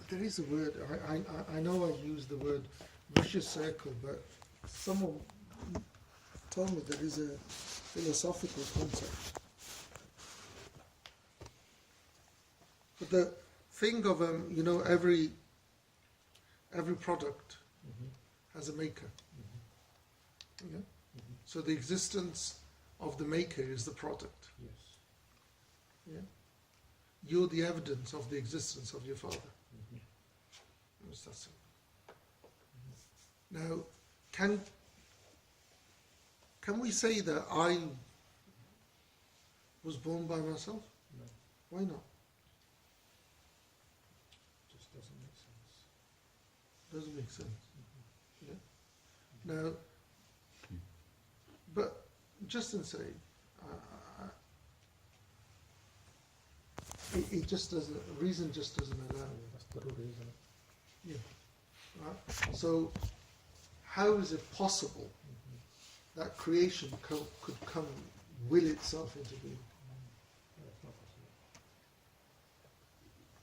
There is a word, I know I use the word vicious circle, but someone told me there is a philosophical concept. But the thing of, every product has a maker. Yeah? So the existence of the maker is the product. Yes. Yeah? You're the evidence of the existence of your father. It's that simple. Now, can we say that I was born by myself? No. Why not? Just doesn't make sense. Doesn't make sense. Yeah. Now, but just in saying, it just doesn't. Reason just doesn't allow. That's the rule, isn't it? Yeah. Right. So, how is it possible that creation could come, will itself into being? It's not possible.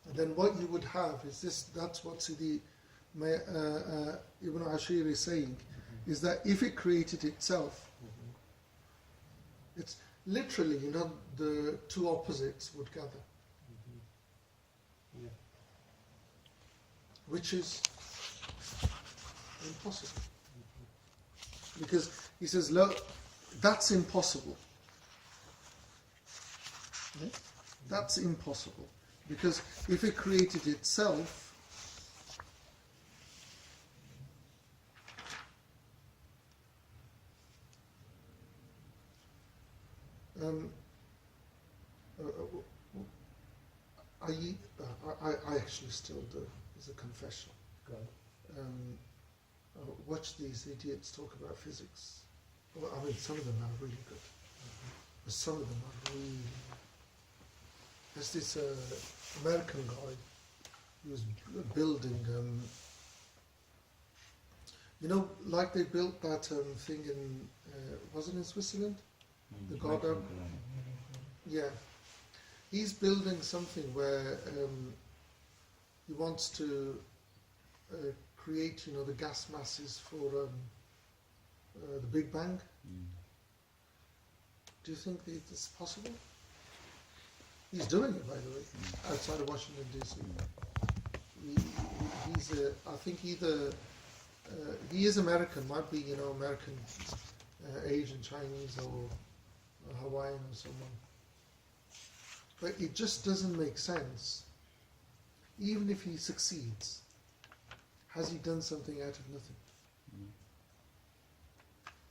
And then what you would have is this. That's what Sidi Ibn Ashir is saying, is that if it created itself, it's literally, the two opposites would gather. Yeah. Which is impossible. Because he says, look, that's impossible. Yeah? That's impossible. Because if it created itself, I actually still do, as a confession. Go on. Watch these idiots talk about physics. Well, I mean, some of them are really good. But some of them are really good. There's this American guy who was building, like they built that thing in, was it in Switzerland? The Goddard? Yeah. He's building something where he wants to create, the gas masses for the Big Bang. Do you think that it's possible? He's doing it, by the way, outside of Washington DC. He's, I think, either he is American, might be, American, Asian, Chinese, or Hawaiian, or someone. But it just doesn't make sense. Even if he succeeds, has he done something out of nothing?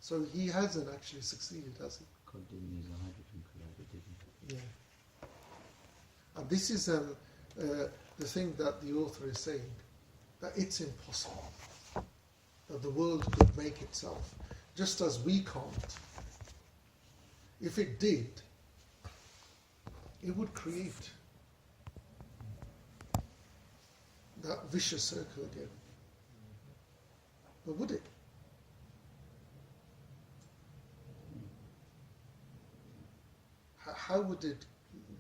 So he hasn't actually succeeded, has he? God didn't use a hydrogen collider, did he? Yeah. And this is the thing that the author is saying, that it's impossible that the world could make itself, just as we can't. If it did, it would create that vicious circle again. But would it? How would it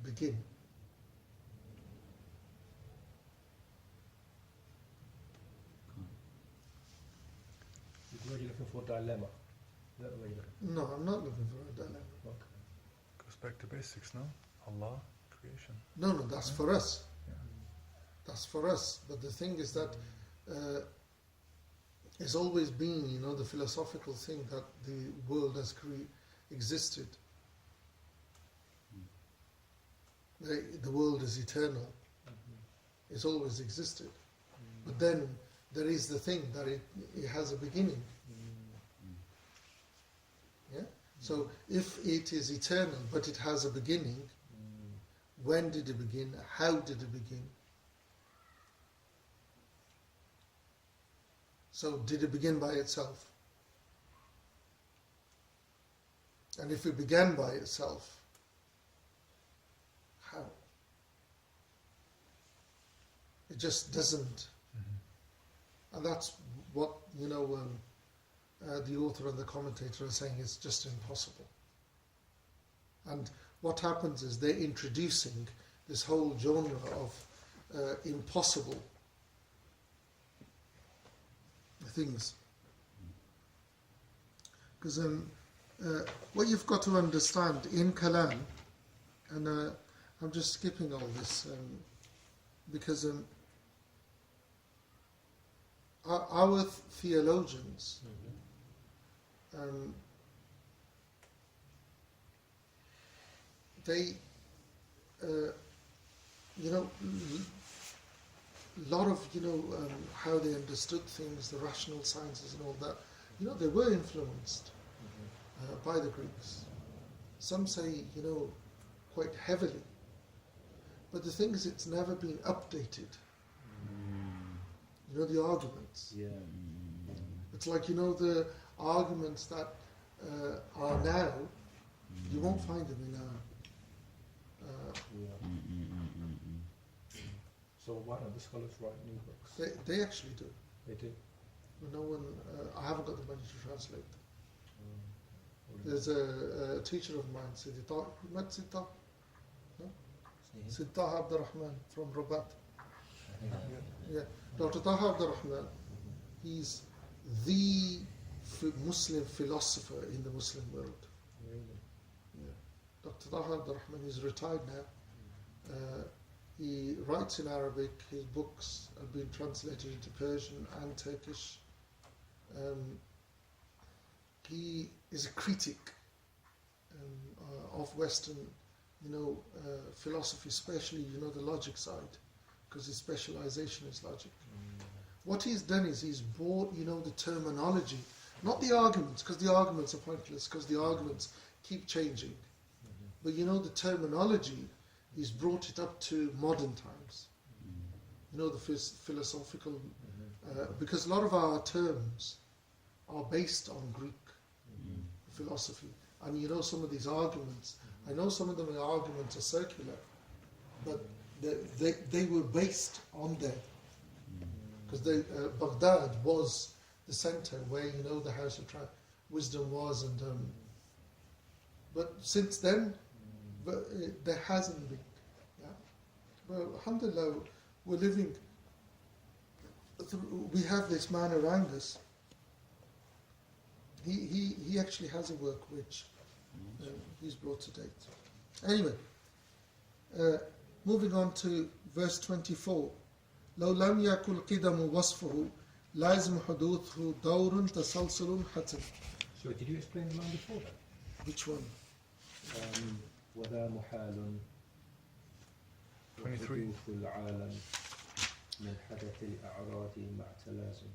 begin? You're really looking for a dilemma. Is that the way you're looking? No, I'm not looking for a dilemma. Okay. Goes back to basics, no? Allah, creation. No, that's for us. Yeah. That's for us. But the thing is that it's always been, the philosophical thing that the world has existed. The world is eternal. It's always existed. But then there is the thing that it has a beginning. Yeah? So if it is eternal but it has a beginning, when did it begin? How did it begin? So did it begin by itself? And if it began by itself, how? It just doesn't. And that's what, the author and the commentator are saying, is just impossible. And what happens is they're introducing this whole genre of impossible things. Because what you've got to understand in Kalam, and I'm just skipping all this because our theologians, they, lot of, how they understood things, the rational sciences and all that, they were influenced by the Greeks. Some say, quite heavily. But the thing is, it's never been updated. The arguments. Yeah. It's like, the arguments that are now, you won't find them in our... So why don't the scholars write new books? They actually do. They do. But no one, I haven't got the money to translate them. There's a teacher of mine, Sidi Taha, you met Sidi Taha? No? Sidi Taha Abdul Rahman from Rabat. Yeah. Dr. Taha Abdul Rahman, he's the Muslim philosopher in the Muslim world. Really? Yeah. Dr. Taha Abdul Rahman, he's retired now. He writes in Arabic, his books have been translated into Persian and Turkish. He is a critic of Western, philosophy, especially, the logic side, because his specialization is logic. What he's done is he's brought, the terminology, not the arguments, because the arguments are pointless, because the arguments keep changing. But, the terminology, he's brought it up to modern times. The philosophical, because a lot of our terms are based on Greek philosophy. And some of these arguments, I know some of them arguments are circular, but they were based on there. Because Baghdad was the center where, the House of Wisdom was, and but since then, there hasn't been. Yeah? But alhamdulillah, we're living, we have this man around us. He actually has a work which he's brought to date. Anyway, moving on to verse 24. لو لم يكن قدم وصفه لازم حدوثه دور تسلسل حتم. So did you explain the line before that? Which one? وذا محال 23. وحدوث العالم من حدث الأعراض مع تلازم.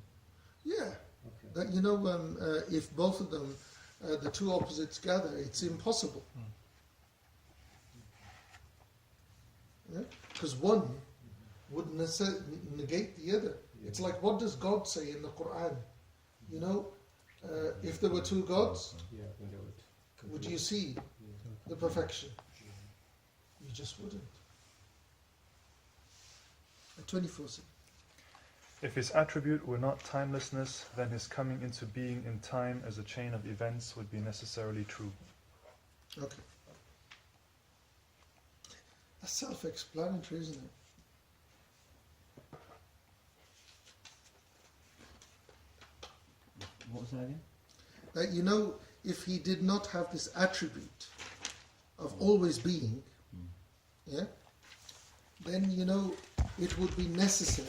Yeah. Okay. That, if both of them, the two opposites gather, it's impossible. Because one would negate the other. It's like, what does God say in the Quran? If there were two gods, would you see the perfection? You just wouldn't. 24. If his attribute were not timelessness, then his coming into being in time as a chain of events would be necessarily true. Okay. That's self-explanatory, isn't it? What was that again? That if he did not have this attribute of always being, yeah, then it would be necessary.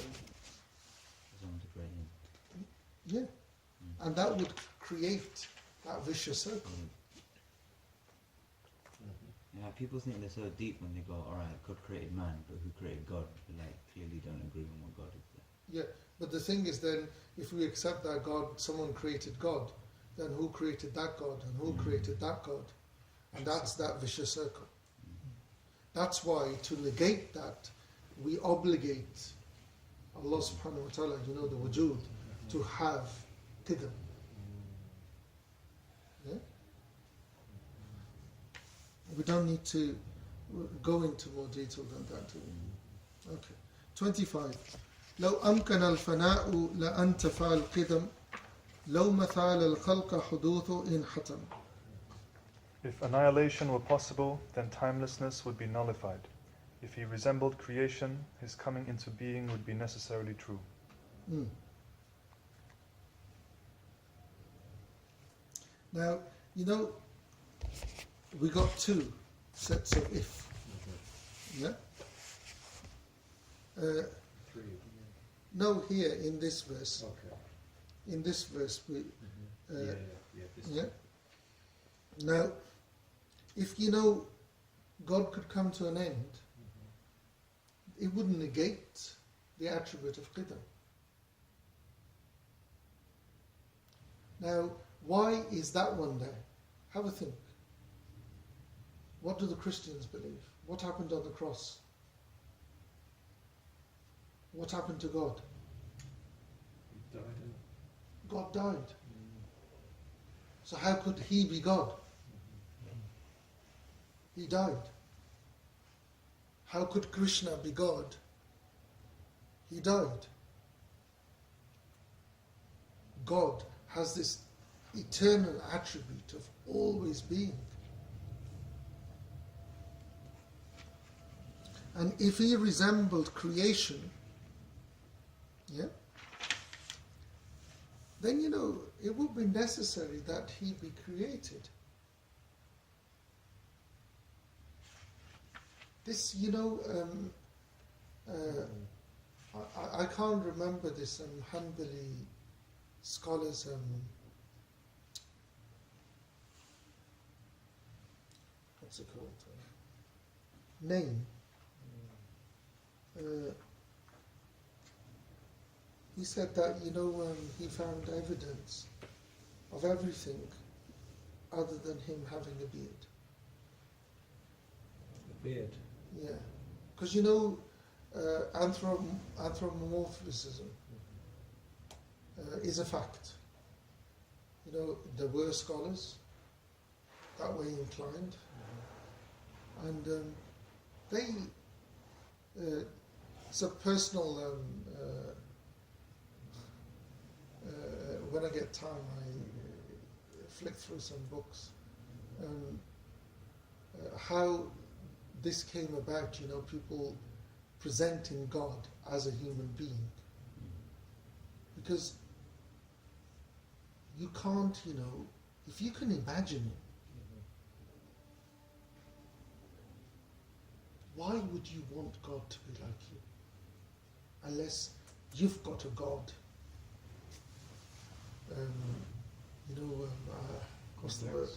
Yeah, and that would create that vicious circle. Yeah, people think they're so deep when they go, alright, God created man, but who created God? They clearly don't agree on what God is there. Yeah, but the thing is then, if we accept that someone created God, then who created that God and who created that God? And that's that vicious circle. That's why to negate that, we obligate Allah subhanahu wa ta'ala, the wujud, to have qidam. Yeah? We don't need to go into more detail than that, do we? Okay. 25. لو أمكن الفناء لأنتفى القدم لو مثال الخلق حدوث إن حتم. If annihilation were possible, then timelessness would be nullified. If he resembled creation, his coming into being would be necessarily true. Now, you know, we got two sets of if. Yeah? Three. No, here in this verse. Okay. In this verse, we. Yeah. This Yeah. Now, if you know God could come to an end, it wouldn't negate the attribute of qidam. Now, why is that one there? Have a think. What do the Christians believe? What happened on the cross? What happened to God? He died. God died. So how could he be God? He died. How could Krishna be God? He died. God has this eternal attribute of always being. And if he resembled creation, yeah, then you know it would be necessary that he be created. This, you know, I can't remember this Hanbali scholars' what's it called? Name. He said that, you know, he found evidence of everything other than him having a beard. The beard. Yeah. Because, you know, anthropomorphism is a fact. You know, there were scholars that way inclined. And they, it's a personal, when I get time, I flick through some books. How this came about, you know, people presenting God as a human being. Because you can't, you know, if you can imagine it, why would you want God to be like you? Unless you've got a God. You know, what's the word?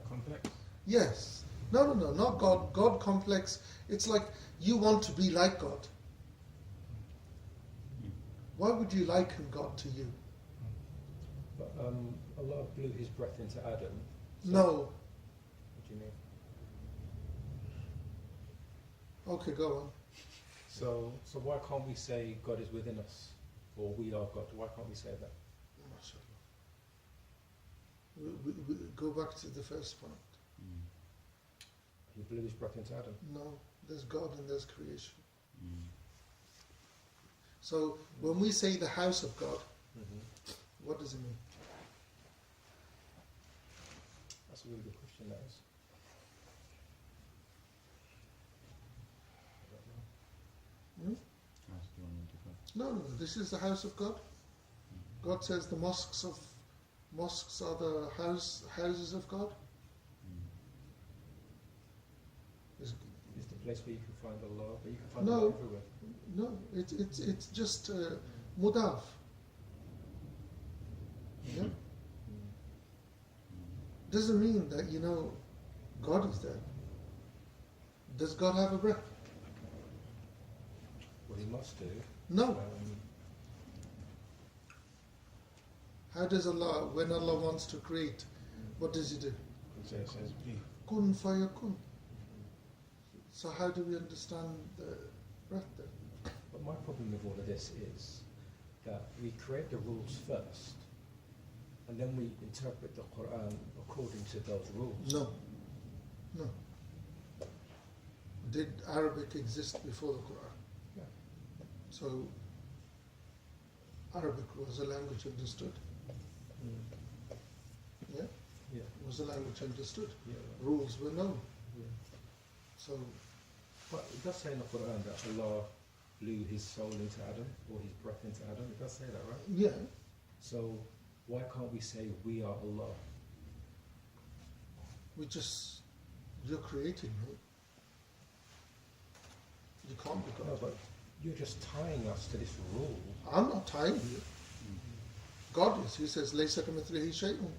Complex. Yes. No, not God. God complex. It's like you want to be like God. Why would you liken God to you? But Allah blew His breath into Adam. So No. What do you mean? Okay, go on. So why can't we say God is within us, or we are God? Why can't we say that? We go back to the first point. He blew His breath into Adam. No, there's God and there's creation. So when we say the house of God, what does it mean? That's a really good question, that is. No, this is the house of God. God says the mosques are the houses of God. It's the place where you can find Allah, but you can find No. Allah everywhere. No, it's just mudaf. Yeah? Doesn't mean that, you know, God is there. Does God have a breath? Well, He must do. No. How does Allah, when Allah wants to create, what does He do? It says be. Kun fayakun. So how do we understand the breath then? But my problem with all of this is that we create the rules first, and then we interpret the Quran according to those rules. No. Did Arabic exist before the Quran? Yeah. So Arabic was a language understood. Yeah? Yeah. It was a language understood. Yeah. Rules were known. Yeah. So, But it does say in the Quran that Allah blew His soul into Adam, or His breath into Adam. It does say that, right? yeah. So why can't we say we are Allah? You're creating, right? You can't be No, God. but you're just tying us to this rule. I'm not tying you. God is. He says, "Laysa kamithlihi shay'un."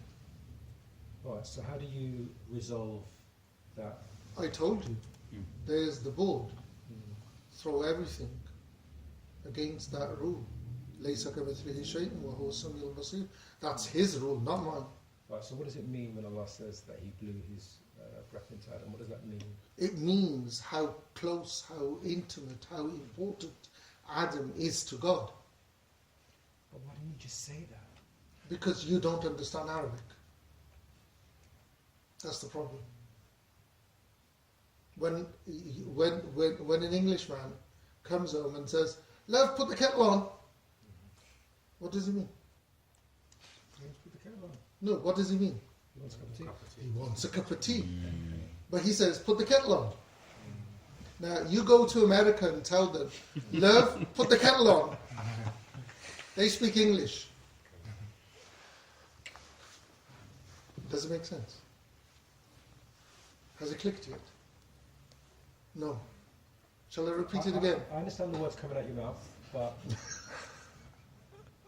Right, so how do you resolve that? I told you. There's the board. Throw everything against that rule. "Laysa kamithlihi shay'un wa huwa as-sami'ul basir." That's His rule, not mine. Right, so what does it mean when Allah says that He blew His breath into Adam? What does that mean? It means how close, how intimate, how important Adam is to God. But why didn't you just say that? Because you don't understand Arabic. That's the problem. When an Englishman comes home and says, "Love, put the kettle on," what does he mean? Let's put the kettle on. No, what does he mean? He wants a cup of tea. He wants a cup of tea. But he says, "Put the kettle on." Now, you go to America and tell them, "Love, put the kettle on." They speak English. Does it make sense? Has it clicked yet? No. Shall I repeat it again? I understand the words coming out your mouth, but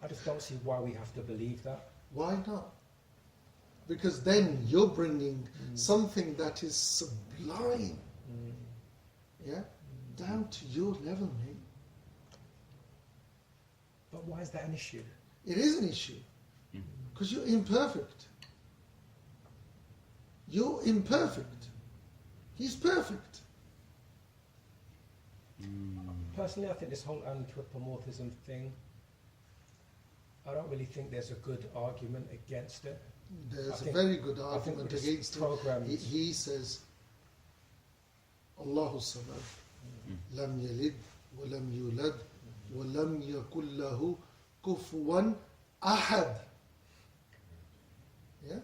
I just don't see why we have to believe that. Why not? Because then you're bringing something that is sublime, yeah, down to your level, mate. But why is that an issue? It is an issue. Because you're imperfect. You're imperfect. He's perfect. Personally, I think this whole anthropomorphism thing, I don't really think there's a good argument against it. There's a very good argument against it. He says, Allahu Samad, Lam Yalid, wa Lam Yulad, wa Lam Yakul Lahu Kufuwan Ahad. Yeah?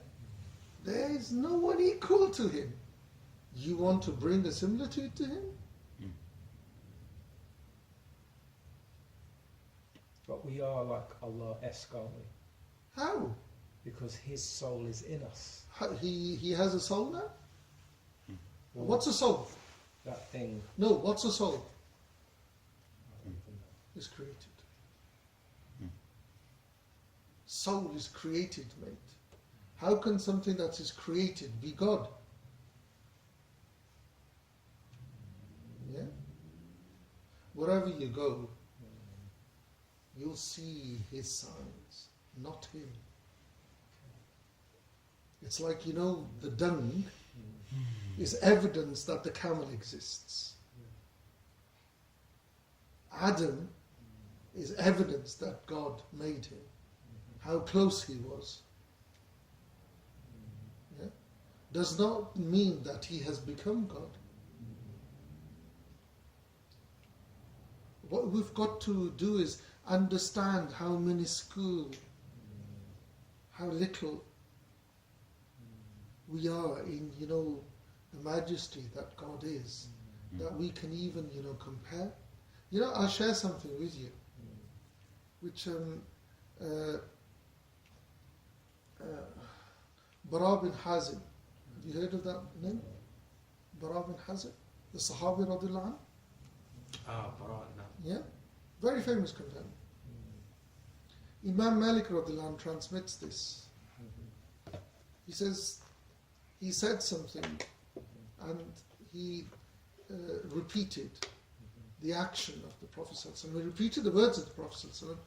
There is no one equal to Him. You want to bring a similitude to Him? But we are like Allah-esque, aren't we? How? Because His soul is in us. He has a soul now? What's a soul? That thing. No, what's a soul? Is created. Soul is created, mate. How can something that is created be God? Yeah? Wherever you go, you'll see His signs, not Him. It's like, the dung is evidence that the camel exists. Adam is evidence that God made him, how close he was. Yeah? Does not mean that he has become God. What we've got to do is understand how minuscule, how little we are in, the majesty that God is, that we can even, compare. I'll share something with you, which Bara bin Hazim. Have you heard of that name? Bara bin Hazim, the Sahabi radiallahu anhu. Bara, no. Yeah, very famous companion. Imam Malik radiallahu anhu transmits this. He says, he said something and he repeated the action of the Prophet ﷺ. He repeated the words of the Prophet ﷺ,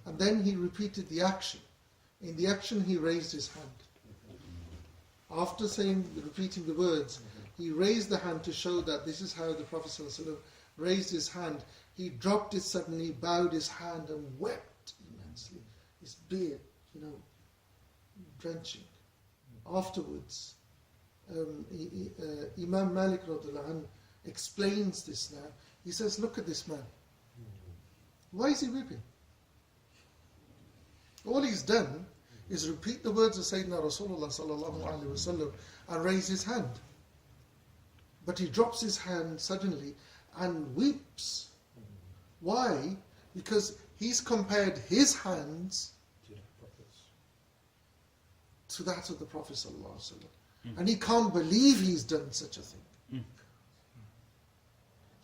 and then he repeated the action. In the action he raised his hand. After repeating the words, he raised the hand to show that this is how the Prophet ﷺ raised his hand. He dropped it suddenly, bowed his hand and wept immensely. His beard, drenching. Afterwards, Imam Malik radiallahu anhu explains this now. He says, look at this man. Why is he weeping? All he's done is repeat the words of Sayyidina Rasulullah sallallahu alaihi wasallam and raise his hand. But he drops his hand suddenly and weeps. Why? Because he's compared his hands to that of the Prophet sallallahu alaihi wasallam. And he can't believe he's done such a thing.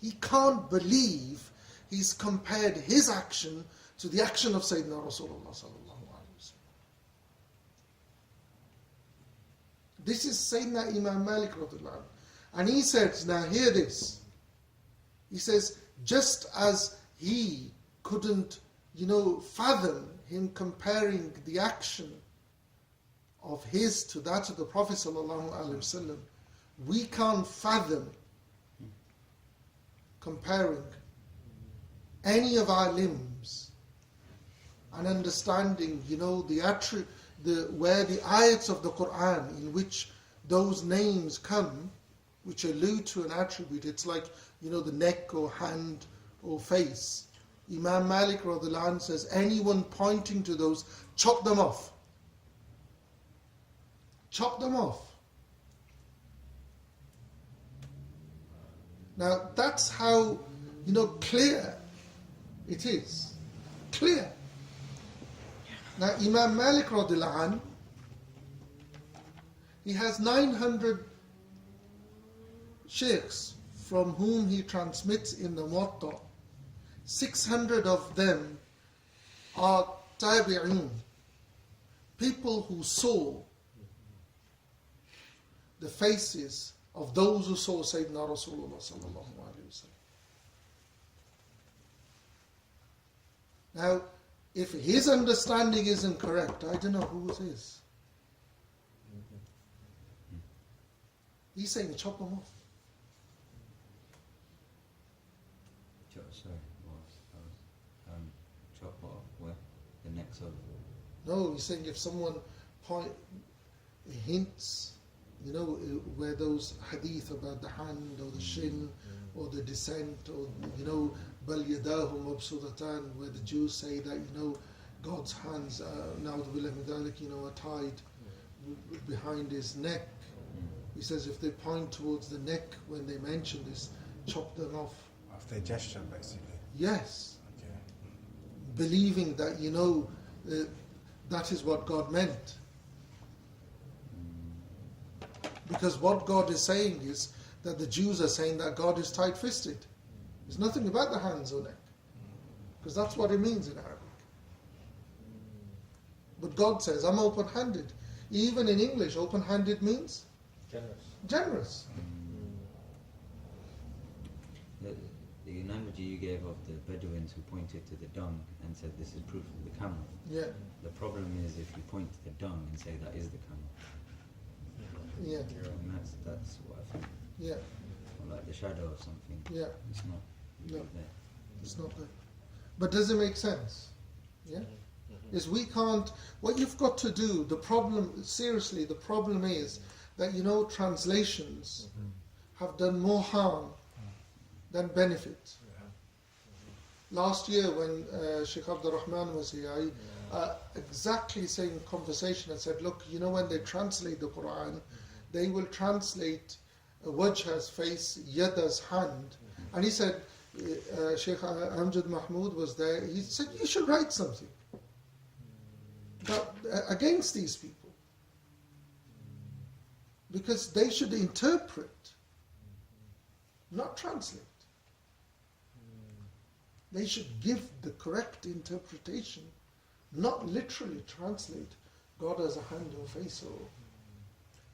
He can't believe he's compared his action to the action of Sayyidina Rasulullah sallallahu alaihi wasallam. This is Sayyidina Imam Malik radhiyallahu anhu. And he says, now hear this. He says, just as he couldn't, fathom him comparing the action of his to that of the Prophet sallallahu alaihi wasallam, we can't fathom comparing any of our limbs and understanding, where the ayats of the Quran in which those names come, which allude to an attribute. It's like, the neck or hand or face. Imam Malik radhiyallahu anhu says, anyone pointing to those, chop them off. Chop them off. Now, that's how, clear it is. Clear. Now, Imam Malik radhiyallahu anhu, he has 900 sheikhs from whom he transmits in the Muwatta. 600 of them are tabi'in, people who saw the faces of those who saw Sayyidina Rasulullah sallallahu alaihi wasallam. Now, if his understanding isn't correct, I don't know whose is. He's saying chop them off. Chop off where? The necks of... No, he's saying if someone hints, where those hadith about the hand or the shin or the descent or, bal yadahu mabsudatan, where the Jews say that, God's hands, are tied behind his neck. He says if they point towards the neck when they mention this, chop them off. Of their gesture, basically. Yes. Okay. Believing that, that is what God meant. Because what God is saying is that the Jews are saying that God is tight-fisted. There's nothing about the hands or neck. Because that's what it means in Arabic. But God says, I'm open-handed. Even in English, open-handed means? Generous. The analogy you gave of the Bedouins who pointed to the dung and said this is proof of the camel. Yeah. The problem is if you point to the dung and say that is the camel. Yeah. And that's what I think. Yeah. Or like the shadow of something. Yeah. It's not No. there. It's not there. But does it make sense? Yeah? Is we can't... What you've got to do, the problem is that, translations have done more harm than benefit. Last year when Sheikh Abdul Rahman was here, I exactly same conversation and said, look, when they translate the Quran, they will translate wajh as face, yad as hand. And he said, Sheikh Amjad Mahmood was there, he said, you should write something against these people. Because they should interpret, not translate. They should give the correct interpretation, not literally translate God as a hand or face or...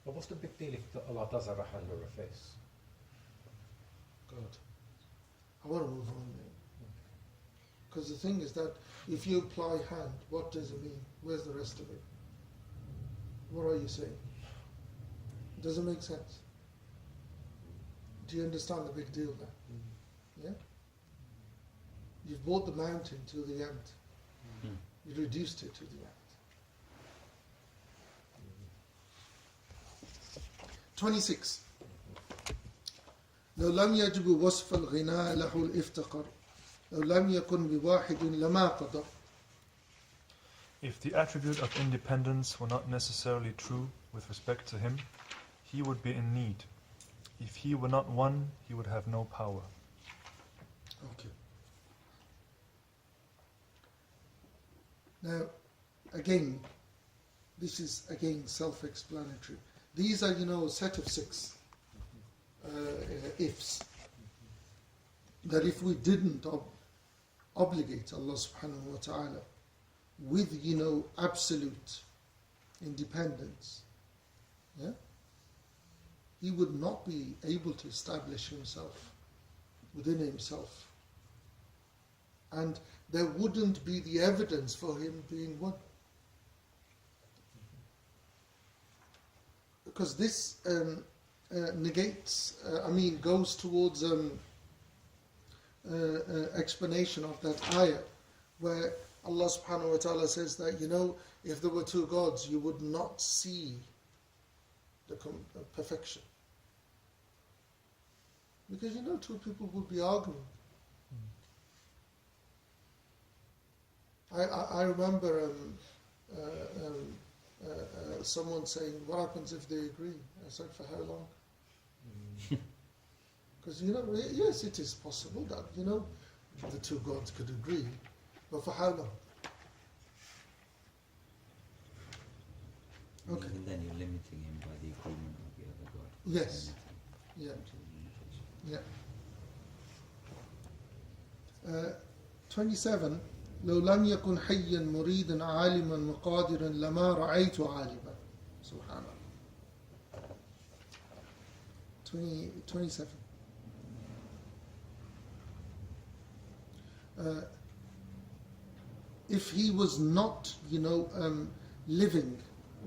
But what's the big deal if Allah does have a hand or a face? God. I want to move on there. Because the thing is that if you apply hand, what does it mean? Where's the rest of it? What are you saying? Does it make sense? Do you understand the big deal there? Yeah? You've brought the mountain to the ant. You reduced it to the ant. 26. لو لم يجب وصف الغناء له الافتقار لو لم يكن بواحد لما قدر. If the attribute of independence were not necessarily true with respect to him, he would be in need. If he were not one, he would have no power. Okay. Now, again, this is again self-explanatory. these are, a set of 6 ifs. That if we didn't obligate Allah subhanahu wa ta'ala with, absolute independence, yeah, He would not be able to establish Himself within Himself. And there wouldn't be the evidence for Him being one. Because this negates, goes towards explanation of that ayah where Allah subhanahu wa ta'ala says that, if there were 2 gods, you would not see the perfection. Because 2 people would be arguing. I remember someone saying, what happens if they agree? I said, for how long? Because, yes, it is possible that, the 2 gods could agree, but for how long? Okay. And then you're limiting him by the agreement of the other God. Yes. Yeah. Yeah. 27. لو لم يكن حيا مريدا عالما مقادرا لما رأيت عالما. سبحان الله. 27. If he was not, living,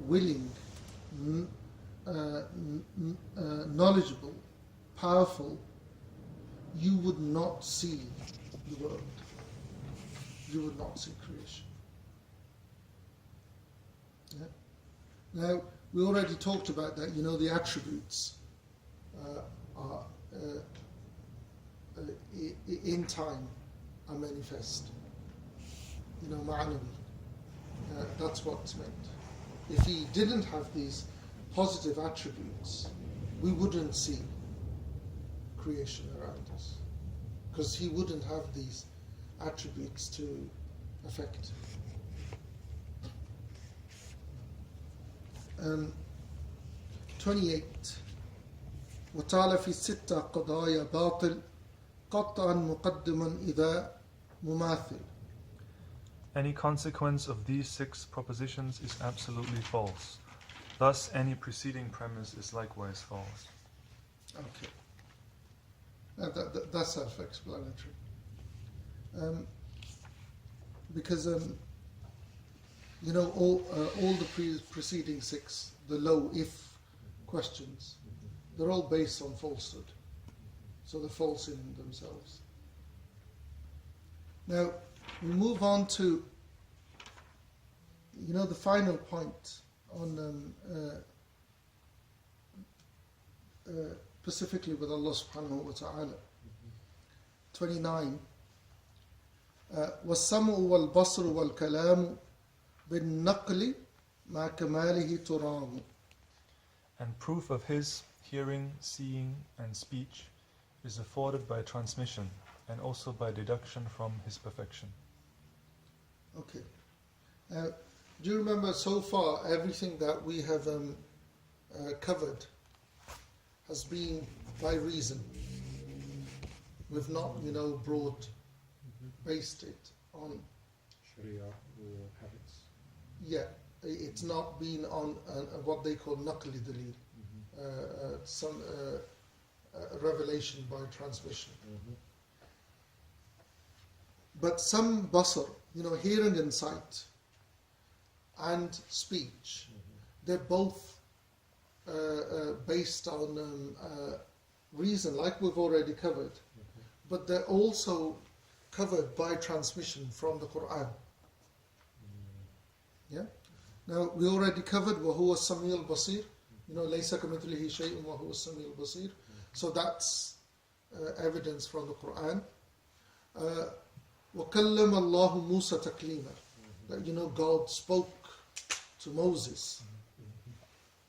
willing, knowledgeable, powerful, you would not see the world. You would not see creation. Yeah? Now, we already talked about that, the attributes are in time are manifest. Ma'anawi. That's what's meant. If he didn't have these positive attributes, we wouldn't see creation around us. Because he wouldn't have these attributes to affect. 28. وتعالى في 6 قضايا باطل قطعا مقدما إذا مماثل. Any consequence of these 6 propositions is absolutely false. Thus, any preceding premise is likewise false. Okay. That's self-explanatory. Because all the preceding 6, the low if questions, they're all based on falsehood. So they're false in themselves. Now, we move on to, the final point on specifically with Allah subhanahu wa ta'ala. 29. والسمع والبصر والكلام بالنقل مع كماله ترام. And proof of his hearing, seeing, and speech is afforded by transmission and also by deduction from his perfection. Okay. Do you remember so far everything that we have covered has been by reason? We've not, based it on Sharia or habits. Yeah, it's not been on what they call naqli dalil, some revelation by transmission. But some basar, hearing and sight, and speech, they're both based on reason, like we've already covered, but they're also covered by transmission from the Quran. Yeah. Now we already covered وَهُوَ السَّمِيعُ الْبَصِيرُ. لَيْسَ كَمِثْلِهِ شَيْءٌ وَهُوَ السَّمِيعُ الْبَصِيرُ. So that's evidence from the Quran. وَكَلَّمَ اللَّهُ مُوسَى تَكْلِيمًا. That God spoke to Moses.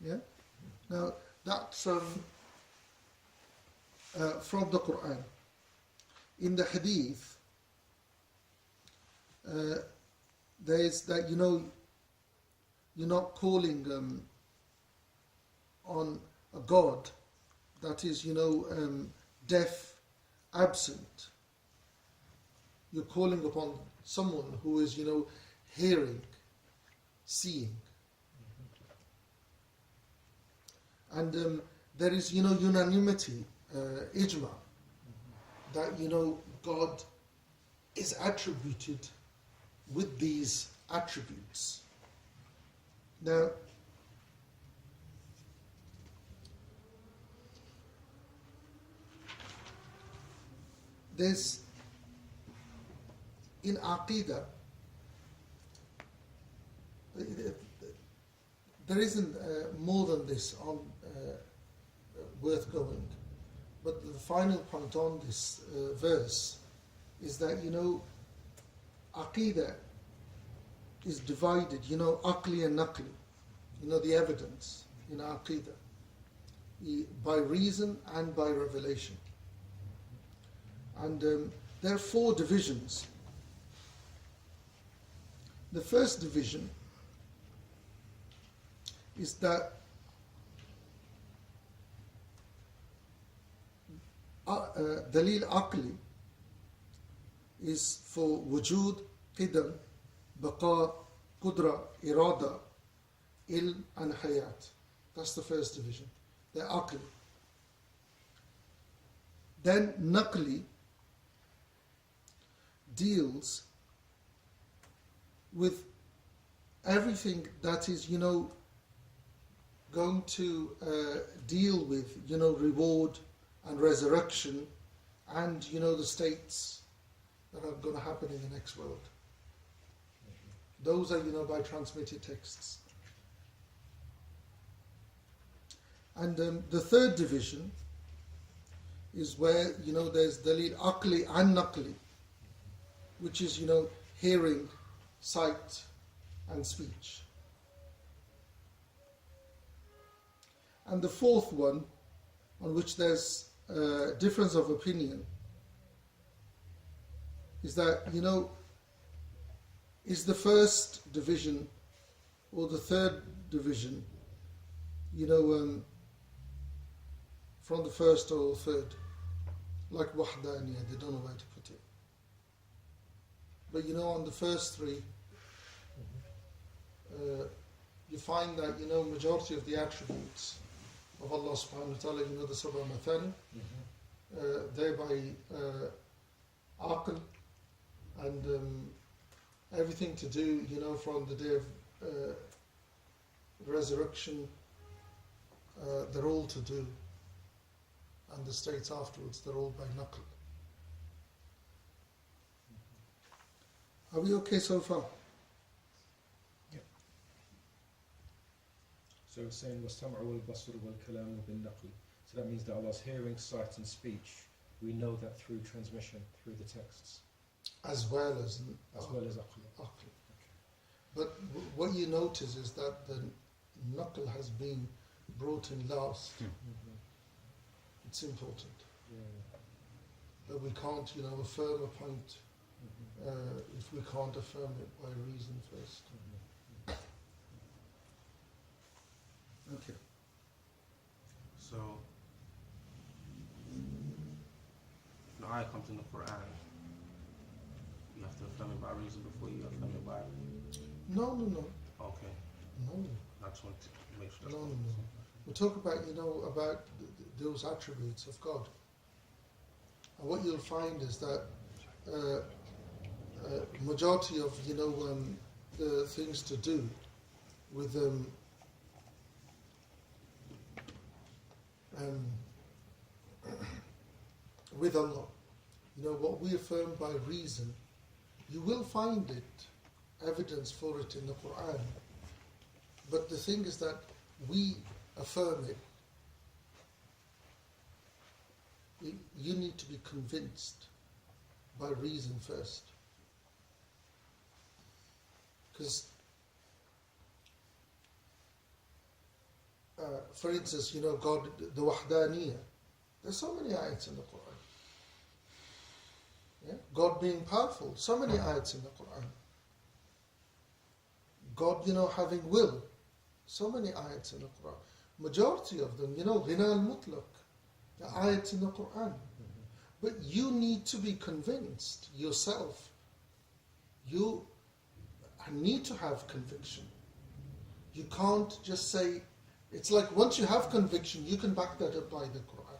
Yeah. Now that's from the Quran. In the Hadith, there is that you're not calling on a God that is, deaf, absent. You're calling upon someone who is, hearing, seeing. And there is, unanimity, ijma, that, God is attributed with these attributes. Now, there's, in Aqeeda, there isn't more than this on worth going. But the final point on this verse is that, Aqeeda is divided, Aqli and Naqli, the evidence in Aqeeda, by reason and by revelation. And there are 4 divisions. The first division is that Dalil Aqli is for wujud, qidam, baqa, qudra, irada, ilm and hayat. That's the first division. They're Aqli. Then Naqli deals with everything that is, going to deal with, reward and resurrection and, the states that are going to happen in the next world. Those are, by transmitted texts. And the third division is where, there's Dalil Aqli and Naqli, which is, hearing, sight and speech. And the fourth one, on which there's a difference of opinion, is that, is the first division or the third division, from the first or third, like Wahdaniyah, they don't know where to put it. But on the first 3, you find that, majority of the attributes of Allah subhanahu wa ta'ala, the Sabah Mathani, thereby Aql, and everything to do, from the day of resurrection, they're all to do. And the states afterwards, they're all by Naql. Are we okay so far? Yep. So it's saying وَالسَّمْعُ وَالْبَصْرُ وَالْكَلَامُ بِالنَّقْلِ. So that means that Allah's hearing, sight and speech, we know that through transmission, through the texts. As well as Aqli. Aql. But what you notice is that the Naql has been brought in last. It's important. That we can't, affirm a point if we can't affirm it by reason first. Okay. So, if an ayah comes in the Quran, you have to affirm it by reason before you affirm it by... No. Okay. No. I just want to make sure. No. We'll talk about, about those attributes of God. And what you'll find is that majority of, the things to do with Allah, what we affirm by reason, you will find it, evidence for it in the Quran. But the thing is that we affirm it. You need to be convinced by reason first. Because, for instance, God, the Wahdaniyah, there's so many ayats in the Quran. Yeah? God being powerful, so many ayats in the Quran. God, having will, so many ayats in the Quran. Majority of them, Ghina al-Mutlaq, the ayats in the Quran. But you need to be convinced yourself. You need to have conviction. You can't just say, it's like once you have conviction, you can back that up by the Quran.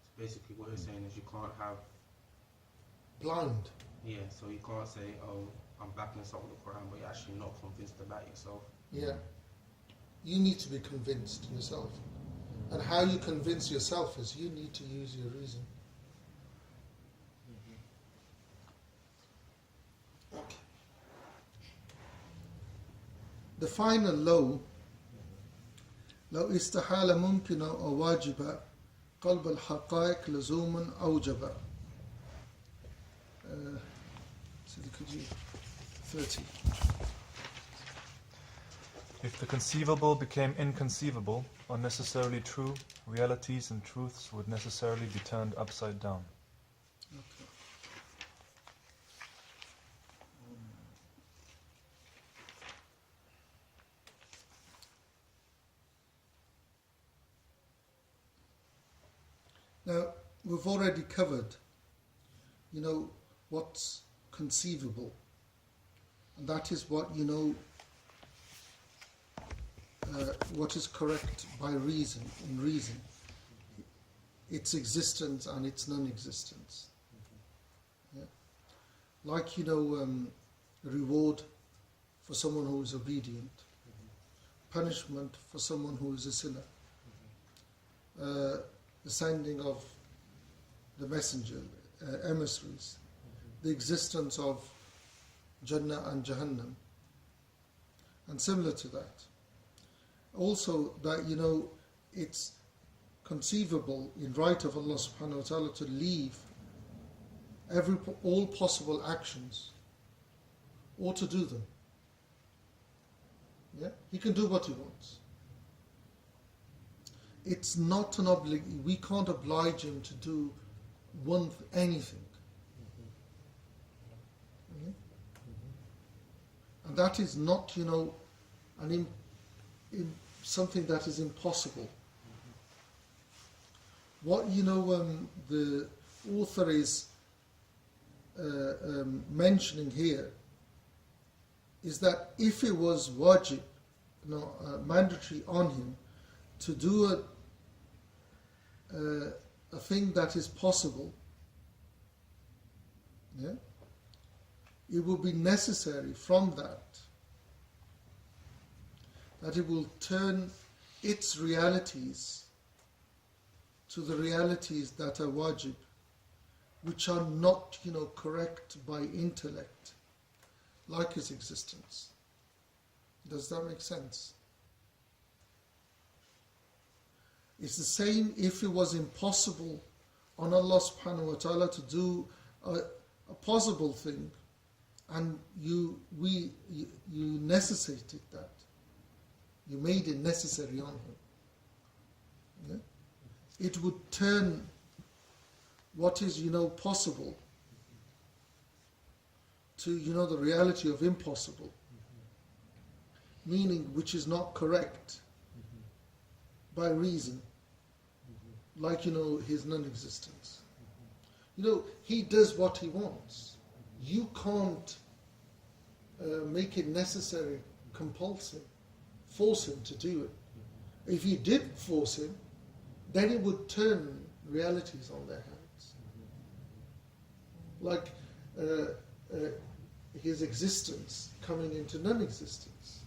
So basically what you're saying is you can't have... Blind. Yeah, so you can't say, oh, I'm backing this up with the Quran, but you're actually not convinced about yourself. Yeah. You need to be convinced yourself. And how you convince yourself is you need to use your reason. Okay. The final low, لو استحال ممكن أو واجب قلب الحقائق لزوما أوجب. Sidi, could you 30? If the conceivable became inconceivable or necessarily true, realities and truths would necessarily be turned upside down. Okay. Now, we've already covered, what's conceivable. And that is what, what is correct by reason, in reason. Its existence and its non-existence. Yeah. Like, reward for someone who is obedient. Punishment for someone who is a sinner. The sending of the messenger, emissaries. The existence of Jannah and Jahannam. And similar to that. Also that, it's conceivable in right of Allah subhanahu wa ta'ala to leave all possible actions or to do them. Yeah? He can do what he wants. It's not an obligation. We can't oblige him to do anything. Yeah? And that is not, something that is impossible. What the author is mentioning here is that if it was wajib, mandatory on him to do a thing that is possible, yeah, it will be necessary from that it will turn its realities to the realities that are wajib, which are not, correct by intellect, like his existence. Does that make sense? It's the same if it was impossible on Allah subhanahu wa ta'ala to do a possible thing, and you necessitated that. You made it necessary on him. Yeah? It would turn what is, possible to, the reality of impossible. Meaning which is not correct by reason. Like, his non-existence. He does what he wants. You can't make it necessary, compulsory. Force him to do it. If you did force him, then it would turn realities on their hands. Like his existence coming into non-existence.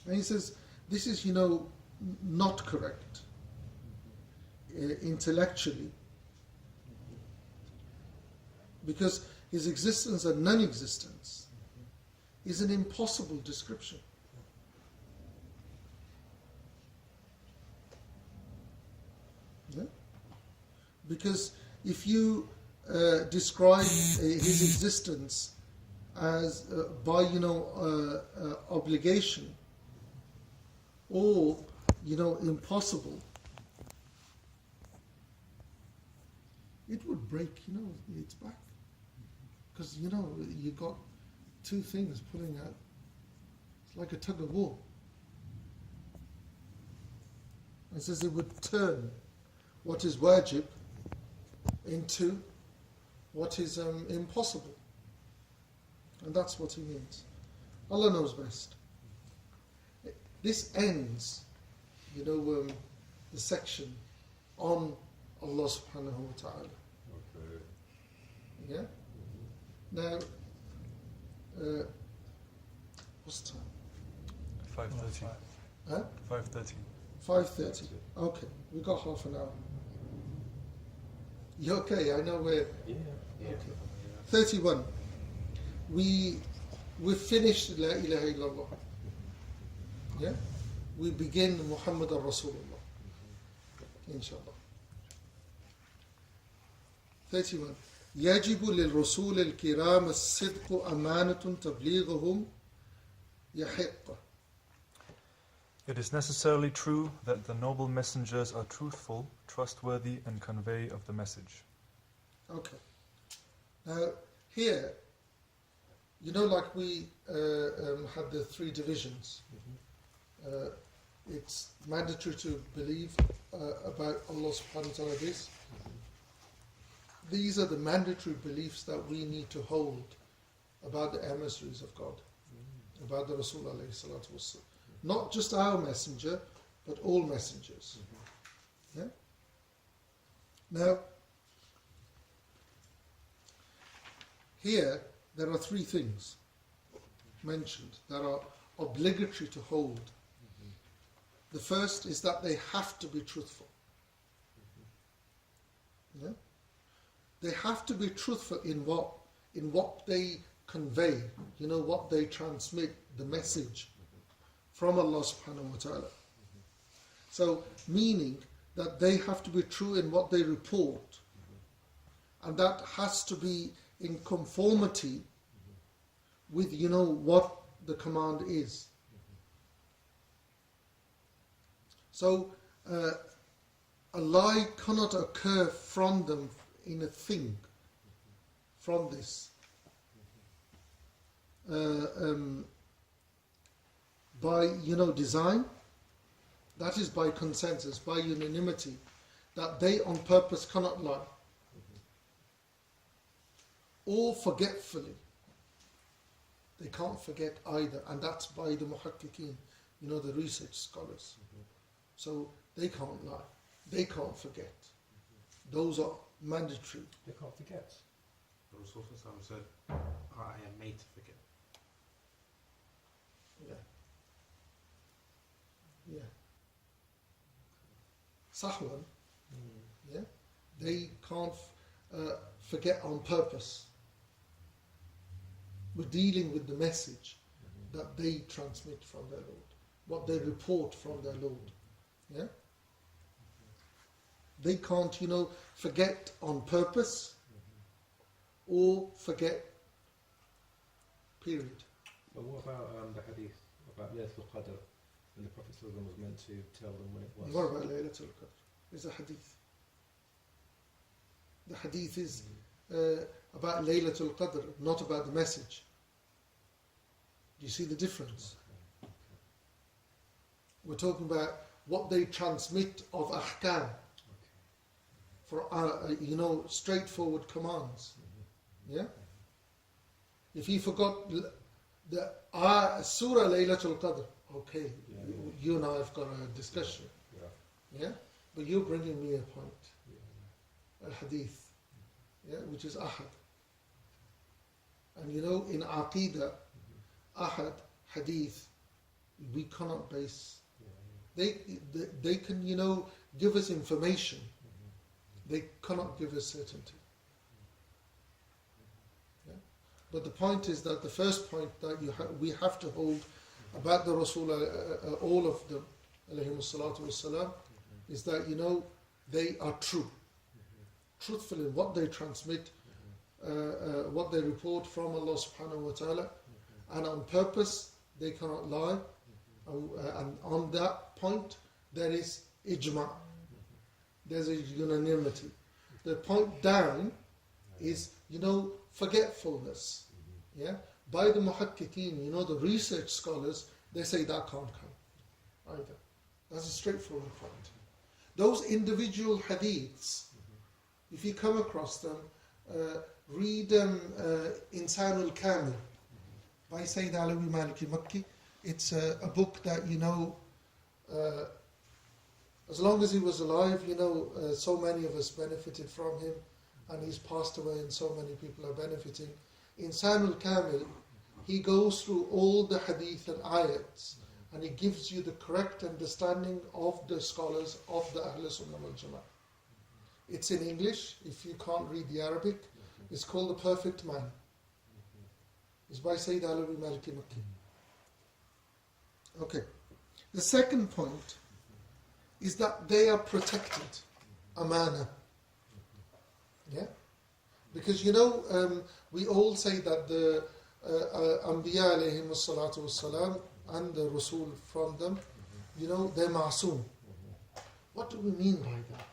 And he says, this is, not correct intellectually. Because his existence and non-existence is an impossible description. Yeah? Because if you describe his existence as by obligation or impossible, it would break its back. Because, you know, you got two things pulling out. It's like a tug of war. It says it would turn what is wajib into what is impossible. And that's what he means. Allah knows best. This ends, you know, the section on Allah subhanahu wa ta'ala. Okay. Yeah? Now, what's the time? 5:30. Huh? 5:30. 5:30. Okay, we've got half an hour. You okay? I know we're... Yeah. Okay. 31. We've finished La ilaha illallah. Yeah? We begin Muhammad Rasulullah. Inshallah. 31. يجب للرسول الكرام الصدق أمانة تبليغهم يحق. It is necessarily true that the noble messengers are truthful, trustworthy, and convey of the message. Okay. Now, here, you know, like we had the three divisions. It's mandatory to believe about Allah subhanahu wa ta'ala this. These are the mandatory beliefs that we need to hold about the emissaries of God, about the Rasul alayhi salatu wasalam. Not just our messenger, but all messengers. Yeah? Now, here there are three things mentioned that are obligatory to hold. The first is that they have to be truthful. Yeah? They have to be truthful in what they convey, you know, what they transmit, the message from Allah subhanahu wa ta'ala. So, meaning that they have to be true in what they report, and that has to be in conformity with, you know, what the command is. So, a lie cannot occur from them in a thing, from this. By, you know, design, that is by consensus, by unanimity, that they on purpose cannot lie. Or forgetfully. They can't forget either, and that's by the muhaqqiqeen, you know, the research scholars. So they can't lie, they can't forget. Those are mandatory. They can't forget. The Rasul said, I am made to forget. Yeah. Yeah. Sahwan, yeah, they can't forget on purpose. We're dealing with the message that they transmit from their Lord, what they report from their Lord. Yeah? They can't, you know, forget on purpose or forget, period. But what about the hadith about Laylatul Qadr, when the Prophet ﷺ was meant to tell them when it was? What about Laylatul Qadr? It's a hadith. The hadith is about Laylatul Qadr, not about the message. Do you see the difference? We're talking about what they transmit of ahkam, for you know, straightforward commands. Yeah. If he forgot the Surah Laylatul Qadr, okay, you and I have got a discussion. Yeah. But you're bringing me a point. Al hadith, yeah, which is ahad. And you know, in Aqeeda, ahad, hadith, we cannot base. They can, you know, give us information. They cannot give us certainty. Yeah? But the point is that the first point that we have to hold about the Rasul, all of them, alayhimu salatu wassalam, is that, you know, they are true. Truthful in what they transmit, what they report from Allah subhanahu wa ta'ala, and on purpose they cannot lie. And on that point there is ijma'. There's a unanimity. The point down is, forgetfulness. Yeah? By the muhaqqiqeen, the research scholars, they say that can't count either. That's a straightforward point. Those individual hadiths, if you come across them, read Insan al-Kamil by Sayyid Alawi Maliki Makki. It's a book that, as long as he was alive, so many of us benefited from him, and he's passed away and so many people are benefiting. Insan al-Kamil, he goes through all the hadith and ayats, and he gives you the correct understanding of the scholars of the Ahl Sunnah wal Jama'ah. It's in English, if you can't read the Arabic. It's called The Perfect Man. It's by Sayyid Alawi Maliki Makki. Okay. The second point is that they are protected. Amana. Yeah? Because we all say that the Anbiya alayhimus salatu wassalam and the Rasul from them, they're ma'soom. What do we mean by that?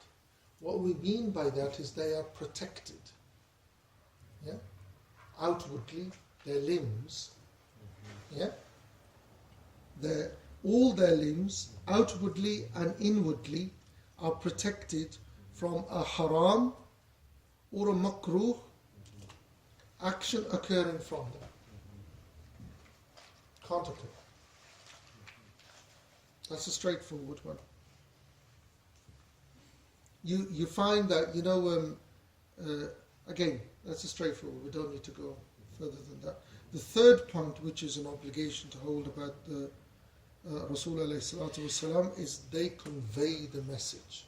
What we mean by that is they are protected. Yeah? Outwardly, their limbs, yeah? All their limbs, outwardly and inwardly, are protected from a haram or a makruh action occurring from them. Can't occur. That's a straightforward one. You find that, again, that's a straightforward. We don't need to go further than that. The third point, which is an obligation to hold about the Rasul alayhi salatu wasalam, is they convey the message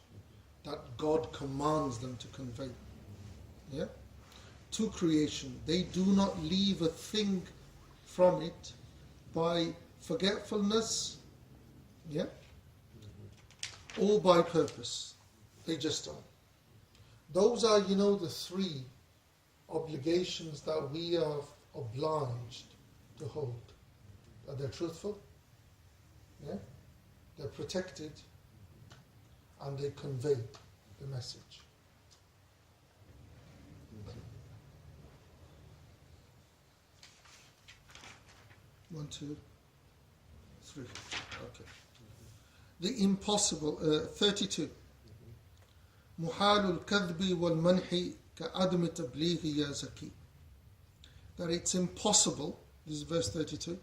that God commands them to convey. Yeah? To creation. They do not leave a thing from it by forgetfulness, yeah, or by purpose. They just don't. Those are, the three obligations that we are obliged to hold. That they're truthful, yeah, they're protected, and they convey the message. 1, 2, 3. Okay. The impossible, 32. Muhalul kadhbi wal manhi ka'admi tablighi ya zaki. That it's impossible, this is verse 32,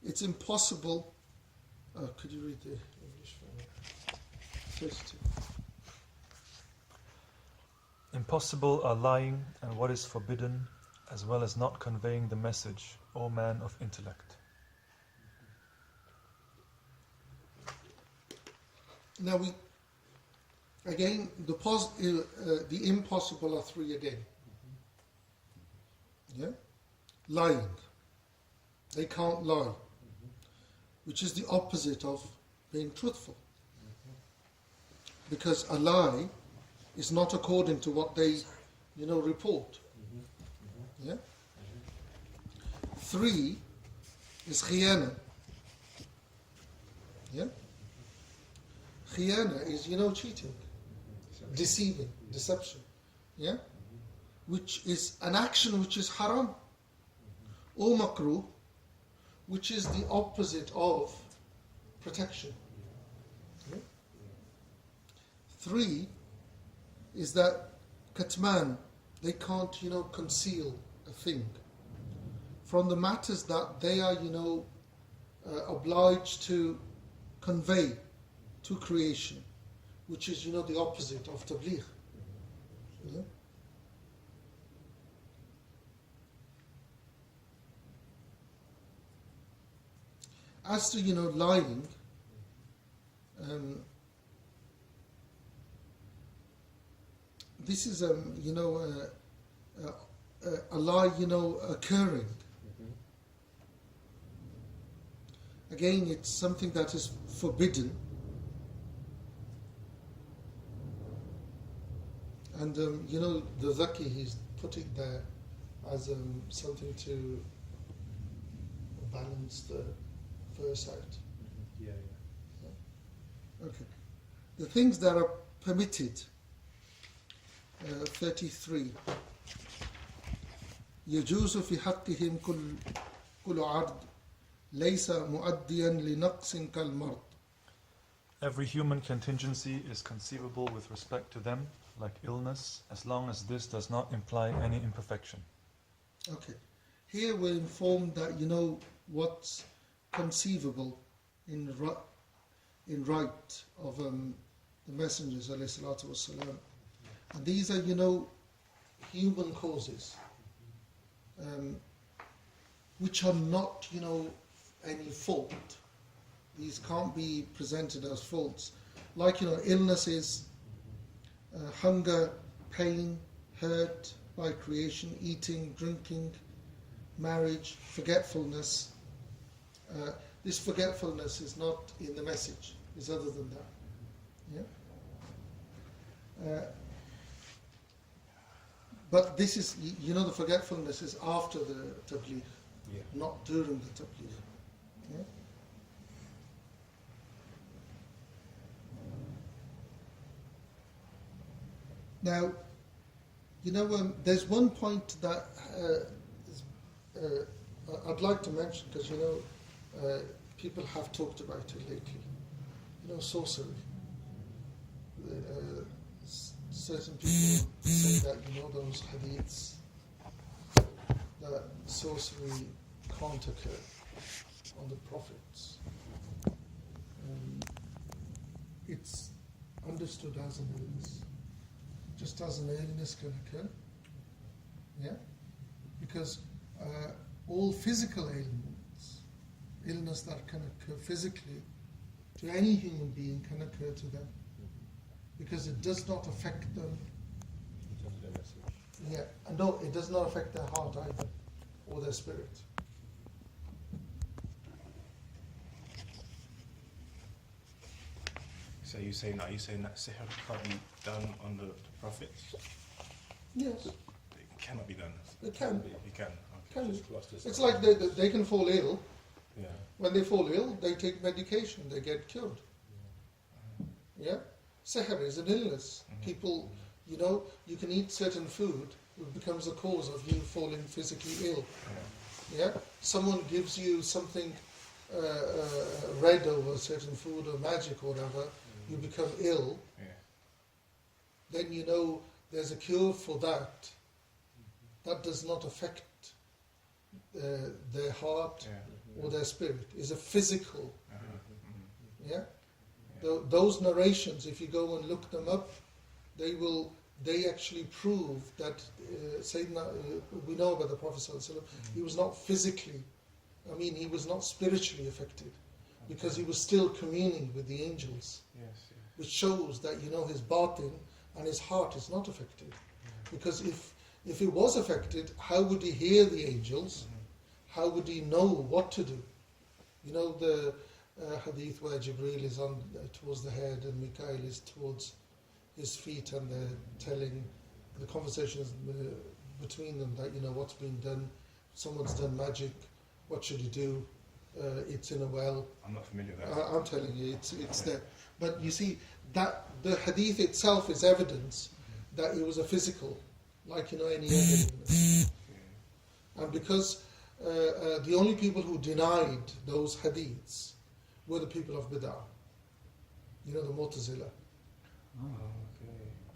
it's impossible, could you read the English for me? 32. Impossible are lying and what is forbidden, as well as not conveying the message, O man of intellect. Now again, the impossible are 3 again. Yeah? Lying. They can't lie. Which is the opposite of being truthful. Because a lie is not according to what they, report. Yeah? 3 is khiyana. Yeah? Khiyana is, cheating, deceiving, deception. Yeah? Which is an action which is haram. Or makruh, which is the opposite of protection. Yeah? 3 is that katman, they can't, conceal a thing from the matters that they are, obliged to convey to creation, which is, the opposite of tabligh. Yeah? As to, lying, this is, a lie, occurring. Again, it's something that is forbidden. And, the Zaki, he's put it there as something to balance the verse out. Yeah. Okay. The things that are permitted, 33. يجوز في حقهم كل عرض ليس مؤديا لنقص كالمرض. Every human contingency is conceivable with respect to them, like illness, as long as this does not imply any imperfection. Okay. Here we're informed that what's conceivable in right of the messengers, alayhi salatu wassalam. And these are, human causes, which are not, any fault. These can't be presented as faults. Like, illnesses, hunger, pain, hurt by creation, eating, drinking, marriage, forgetfulness. This forgetfulness is not in the message, it's other than that. Yeah? But this is, the forgetfulness is after the tabligh, not during the tabligh. Yeah? Now, there's one point that I'd like to mention, because people have talked about it lately. Sorcery. Certain people say that those hadiths, that sorcery can't occur on the prophets. It's understood as an illness. Just as an illness can occur, because all physical ailments, illness that can occur physically to any human being can occur to them, because it does not affect them. No, it does not affect their heart either, or their spirit. So you're saying that sihr can't be done on the prophets? Yes, It cannot be done. it can. It can. Can. Just clusters. It's like they can fall ill. Yeah. When they fall ill, they take medication, they get cured. Yeah? Sihr is an illness. People, you can eat certain food, it becomes the cause of you falling physically ill. Yeah? Someone gives you something red over certain food or magic or whatever, you become ill, then there's a cure for that. That does not affect their heart or their spirit. It's a physical. Yeah? Those narrations, if you go and look them up, they actually prove that Sayyidina, we know about the Prophet ﷺ, he was not physically, he was not spiritually affected, because he was still communing with the angels, which shows that his batin and his heart is not affected. Because if it was affected, how would he hear the angels? How would he know what to do? The hadith where Jibreel is on towards the head and Mikael is towards his feet, and they're telling the conversations between them that what's being done. Someone's done magic. What should he do? It's in a well. I'm not familiar with that. I'm telling you, it's there. But you see that the hadith itself is evidence that it was a physical, like any other illness. And because the only people who denied those hadiths were the people of Bid'ah. The Mu'tazila.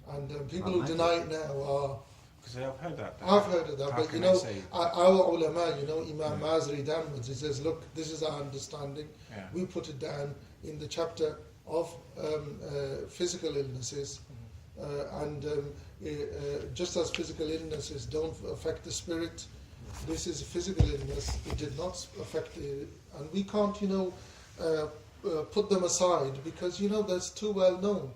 And people who deny it now are... Because I've heard that. I've heard of that, How but can I say? our ulama, Imam Mazri downwards, he says, look, this is our understanding. Yeah. We put it down in the chapter of physical illnesses. And just as physical illnesses don't affect the spirit, this is a physical illness. It did not affect the... And we can't, put them aside, because, that's too well known.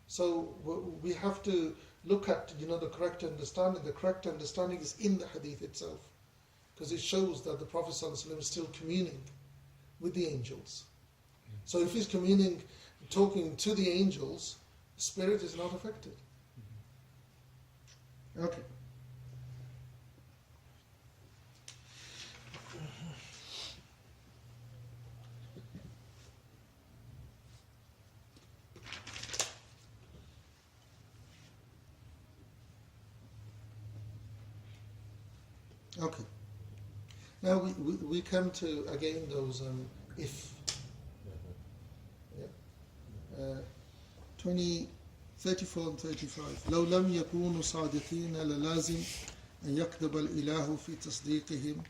So we have to look at, the correct understanding. The correct understanding is in the hadith itself, because it shows that the Prophet ﷺ is still communing with the angels. So if he's talking to the angels, the spirit is not affected. Okay. Okay. Now we come to again those if. Yeah. 34 and 35. لو لم يكونوا صادقين للازم أن يكذب الإله في تصديقهم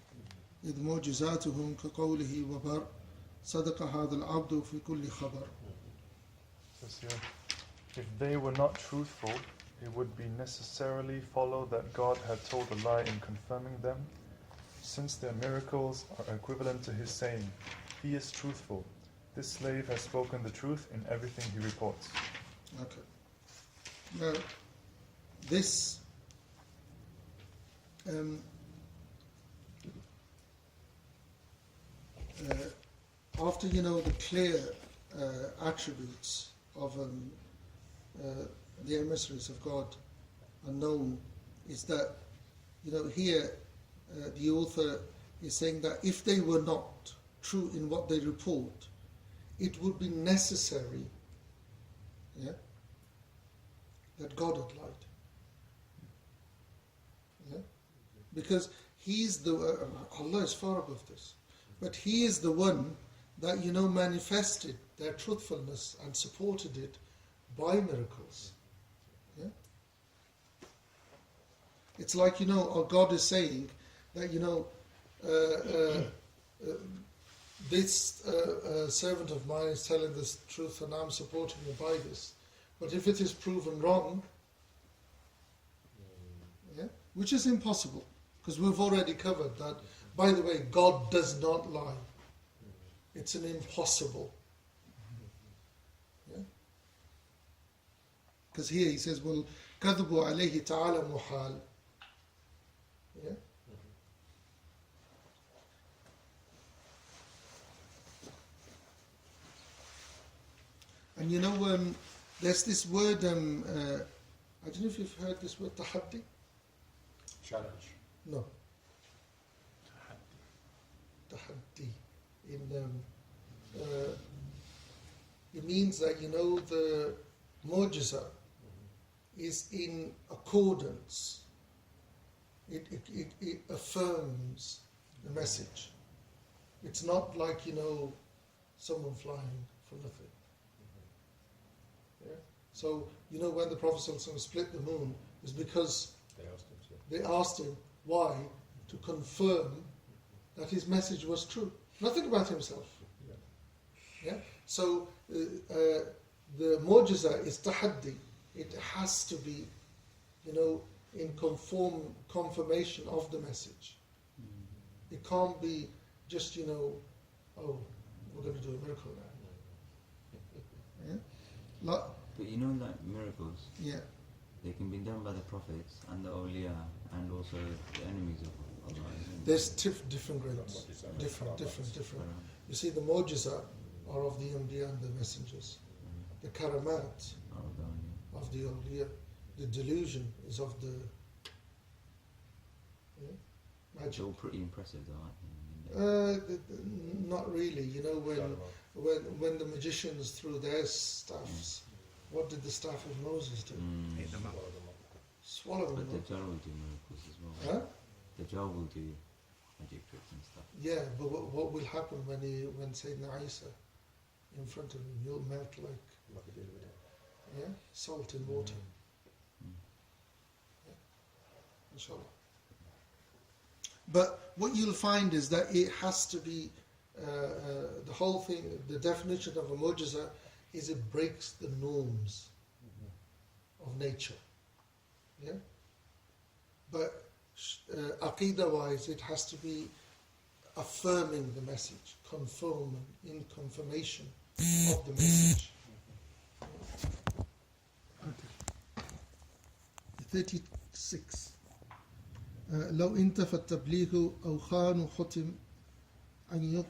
إذ معجزاتهم كقوله وبر صدق هذا العبد في كل خبر. Says here, if they were not truthful, it would be necessarily follow that God had told a lie in confirming them, since their miracles are equivalent to his saying, he is truthful. This slave has spoken the truth in everything he reports. Okay. Now, this after the clear attributes of the emissaries of God are known, is that here the author is saying that if they were not true in what they report, it would be necessary, that God had lied. Yeah? Because He's Allah is far above this, but He is the one that manifested their truthfulness and supported it by miracles. Yeah? It's like God is saying that this servant of mine is telling this truth and I'm supporting him by this. But if it is proven wrong, which is impossible, because we've already covered that, by the way, God does not lie. It's an impossible. Because here he says, well, كذب عليه تعالى محال. And there's this word, I don't know if you've heard this word, tahaddi? Challenge. No. Tahaddi. It means that, the mu'jiza is in accordance. It affirms the message. It's not like, someone flying from nothing. Yeah? So, when the Prophet ﷺ split the moon, is because they asked him why, to confirm that his message was true. Nothing about himself. Yeah? So, the mu'jiza is tahaddi. It has to be, in confirmation of the message. It can't be just, oh, we're going to do a miracle now. Yeah? But like miracles, they can be done by the prophets and the awliya and also the enemies of Allah. There's different grades. Different. You see, the mu'jiza are of the anbiya and the messengers. The karamat of the awliya. The delusion is of the magic. It's all pretty impressive though, aren't they? Not really. When the magicians threw their staffs, what did the staff of Moses do? Eat them up. Swallow them But up. the Dajjal will do miracles as well. Huh? The Dajjal will do magic tricks and stuff. Yeah, but what will happen when Sayyidina Isa in front of him? He'll melt like salt in water. Inshallah. But what you'll find is that it has to be the whole thing. The definition of a mu'jiza is it breaks the norms of nature. Yeah. But Aqeeda wise, it has to be affirming the message, confirming, in confirmation of the message. 36. لو انتفى التبليغ أو خان ختم أن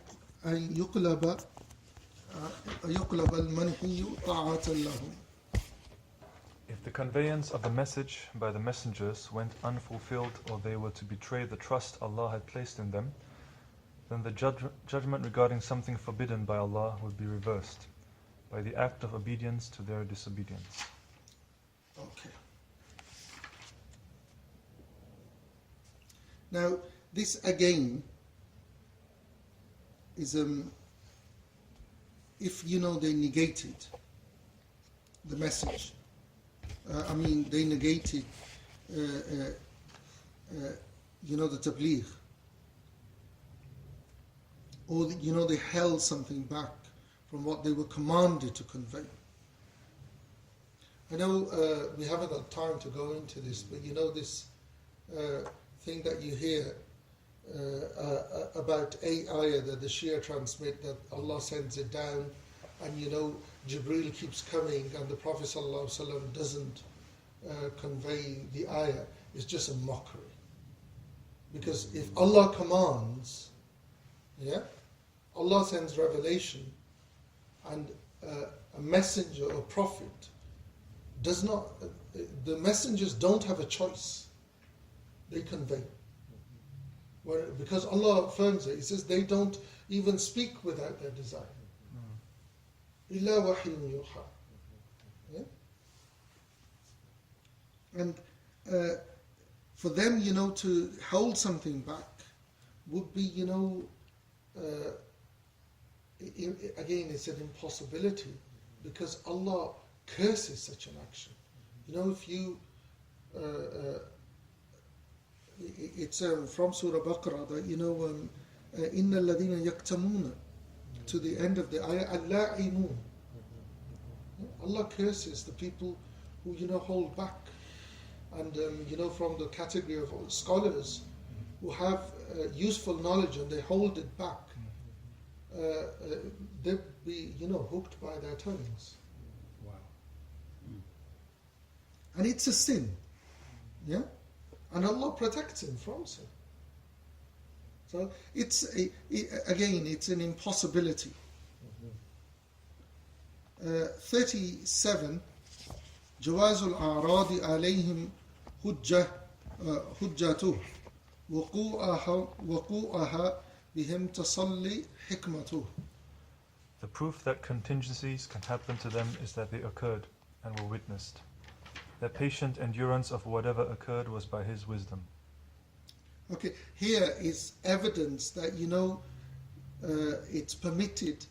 يقلب المنحي طاعة لهم. If the conveyance of the message by the messengers went unfulfilled, or they were to betray the trust Allah had placed in them, then the judgment regarding something forbidden by Allah would be reversed by the act of obedience to their disobedience. Okay. Now, this again is if they negated the message. They negated the tabligh, or they held something back from what they were commanded to convey. I know we haven't got time to go into this, but this thing that you hear about a ayah that the Shia transmit, that Allah sends it down, and Jibreel keeps coming and the Prophet ﷺ doesn't convey the ayah, is just a mockery. Because if Allah commands, Allah sends revelation, and a messenger or prophet does not, the messengers don't have a choice, they convey. Because Allah affirms it, He says they don't even speak without their desire. إِلَّا وَحْيٌ يُوحَى. And for them, to hold something back would be, again, it's an impossibility, because Allah curses such an action. If you, it's from Surah Baqarah that, إِنَّ الَّذِينَ يَكْتَمُونَ, to the end of the ayah, al-la'imun. Allah curses the people who, hold back. And, from the category of scholars who have useful knowledge and they hold it back, they'll be, hooked by their tongues. Wow. And it's a sin. Yeah? And Allah protects him from sin. So it's, again, it's an impossibility. 37, جواز الأعراض عليهم حجته وقوعها بهم تصلي حكمته. The proof that contingencies can happen to them is that they occurred and were witnessed. Their patient endurance of whatever occurred was by His wisdom. Okay, here is evidence that, it's permitted,